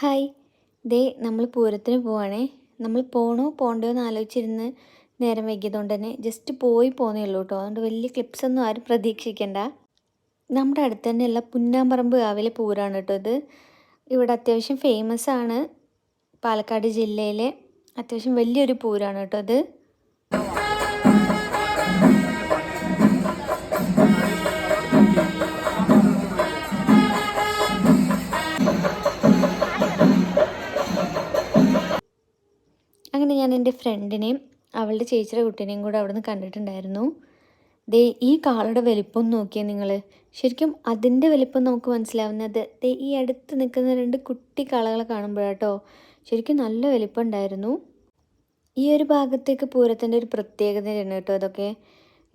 Hi, ദേ നമ്മൾ പൂരത്തിന് പോവാണേ. നമ്മൾ പോണോ പോണ്ടയോ എന്ന് ആലോചിച്ചിരുന്ന് നേരം വൈകിയതുകൊണ്ട് തന്നെ ജസ്റ്റ് പോയി പോന്നേ ഉള്ളൂ കേട്ടോ. അതുകൊണ്ട് വലിയ ക്ലിപ്സൊന്നും ആരും പ്രതീക്ഷിക്കണ്ട. നമ്മുടെ അടുത്ത് തന്നെയുള്ള പുന്നാമ്പറമ്പ് കാവിലെ പൂരമാണ് കേട്ടോ ഇത്. ഇവിടെ അത്യാവശ്യം ഫേമസ് ആണ്. പാലക്കാട് ജില്ലയിലെ അത്യാവശ്യം വലിയൊരു പൂരമാണ് കേട്ടോ ഇത്. അങ്ങനെ ഞാൻ എൻ്റെ ഫ്രണ്ടിനെയും അവളുടെ ചേച്ചിയുടെ കുട്ടീനെയും കൂടെ അവിടെ നിന്ന് കണ്ടിട്ടുണ്ടായിരുന്നു. ദേ ഈ കാളയുടെ വലിപ്പം നോക്കിയാൽ നിങ്ങൾ, ശരിക്കും അതിൻ്റെ വലിപ്പം നമുക്ക് മനസ്സിലാവുന്നത് ദേ ഈ അടുത്ത് നിൽക്കുന്ന രണ്ട് കുട്ടി കാളകളെ കാണുമ്പോഴാട്ടോ. ശരിക്കും നല്ല വലിപ്പം ഉണ്ടായിരുന്നു. ഈ ഒരു ഭാഗത്തേക്ക് പൂരത്തിൻ്റെ ഒരു പ്രത്യേകതയാണ് കേട്ടോ ഇതൊക്കെ,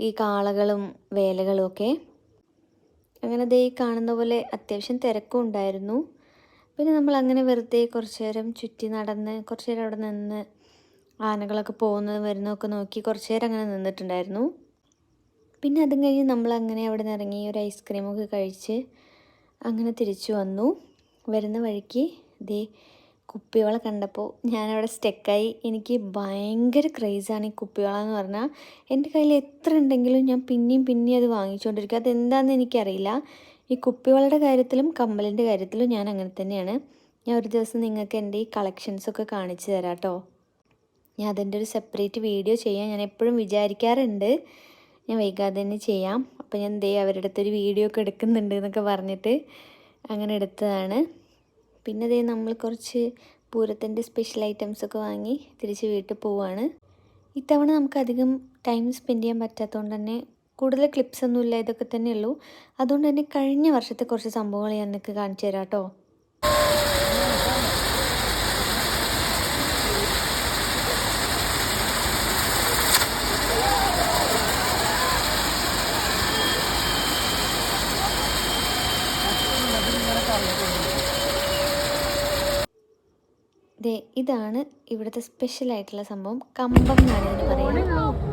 ഈ കാളകളും വേലകളും ഒക്കെ. അങ്ങനെ ദേ ഈ കാണുന്ന പോലെ അത്യാവശ്യം തിരക്കും ഉണ്ടായിരുന്നു. പിന്നെ നമ്മൾ അങ്ങനെ വെറുതെ കുറച്ച് നേരം ചുറ്റി നടന്ന് കുറച്ച് നേരം അവിടെ നിന്ന് ആനകളൊക്കെ പോകുന്നത് വരുന്നതൊക്കെ നോക്കി കുറച്ച് നേരം അങ്ങനെ നിന്നിട്ടുണ്ടായിരുന്നു. പിന്നെ അതും കഴിഞ്ഞ് നമ്മളങ്ങനെ അവിടെ നിന്ന് ഇറങ്ങി ഒരു ഐസ്ക്രീമൊക്കെ കഴിച്ച് അങ്ങനെ തിരിച്ചു വന്നു. വരുന്ന വഴിക്ക് ദേ കുപ്പിവള കണ്ടപ്പോൾ ഞാനവിടെ സ്റ്റെക്കായി. എനിക്ക് ഭയങ്കര ക്രേസാണ് ഈ കുപ്പിവള എന്ന് പറഞ്ഞാൽ. എൻ്റെ കയ്യിൽ എത്ര ഉണ്ടെങ്കിലും ഞാൻ പിന്നെയും അത് വാങ്ങിച്ചുകൊണ്ടിരിക്കും. അതെന്താണെന്ന് എനിക്കറിയില്ല. ഈ കുപ്പിവളയുടെ കാര്യത്തിലും കമ്മലിൻ്റെ കാര്യത്തിലും ഞാൻ അങ്ങനെ തന്നെയാണ്. ഞാൻ ഒരു ദിവസം നിങ്ങൾക്ക് എൻ്റെ ഈ കളക്ഷൻസൊക്കെ കാണിച്ചു തരാം കേട്ടോ. ഞാൻ അതിൻ്റെ ഒരു സെപ്പറേറ്റ് വീഡിയോ ചെയ്യാൻ ഞാൻ എപ്പോഴും വിചാരിക്കാറുണ്ട്. ഞാൻ വൈകാതെ തന്നെ ചെയ്യാം. അപ്പോൾ ഞാൻ ദേ അവരുടെ അടുത്തൊരു വീഡിയോ ഒക്കെ എടുക്കുന്നുണ്ട് എന്നൊക്കെ പറഞ്ഞിട്ട് അങ്ങനെ എടുത്തതാണ്. പിന്നെ ദേ നമ്മൾ കുറച്ച് പൂരത്തിൻ്റെ സ്പെഷ്യൽ ഐറ്റംസൊക്കെ വാങ്ങി തിരിച്ച് വീട്ടിൽ പോവുകയാണ്. ഇത്തവണ നമുക്കധികം ടൈം സ്പെൻഡ് ചെയ്യാൻ പറ്റാത്തതുകൊണ്ട് തന്നെ കൂടുതൽ ക്ലിപ്സൊന്നുമില്ല, ഇതൊക്കെ തന്നെ ഉള്ളൂ. അതുകൊണ്ട് തന്നെ കഴിഞ്ഞ വർഷത്തെ കുറച്ച് സംഭവങ്ങൾ ഞാൻ നിങ്ങൾക്ക് കാണിച്ചു തരാം കേട്ടോ. ഇതാണ് ഇവിടുത്തെ സ്പെഷ്യലായിട്ടുള്ള സംഭവം. കമ്പം എന്നാണ് ഇതിന് പറയുന്നത്.